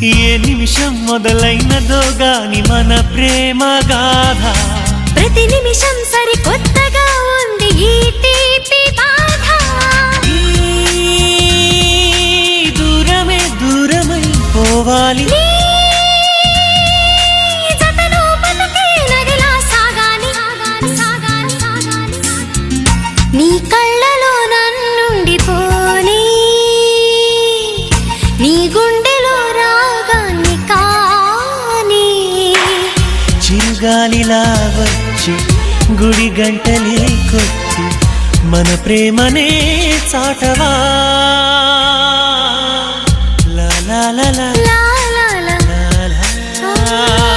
ఏ నిమిషం మొదలైనదో గాని మన ప్రేమ గాథ ప్రతి నిమిషం సరికొత్తగా ఉంది ఈ తీపి బాధ దూరమే దూరమై పోవాలి నీ కళ్ళలో నన్నుండిపోని నీ గుండెలో రాగాన్ని కాని చిరుగాలిలా వచ్చి గుడి గంటలే కొట్టి మన ప్రేమనే చాటవా లా లా లా లా లా లా లా లా లా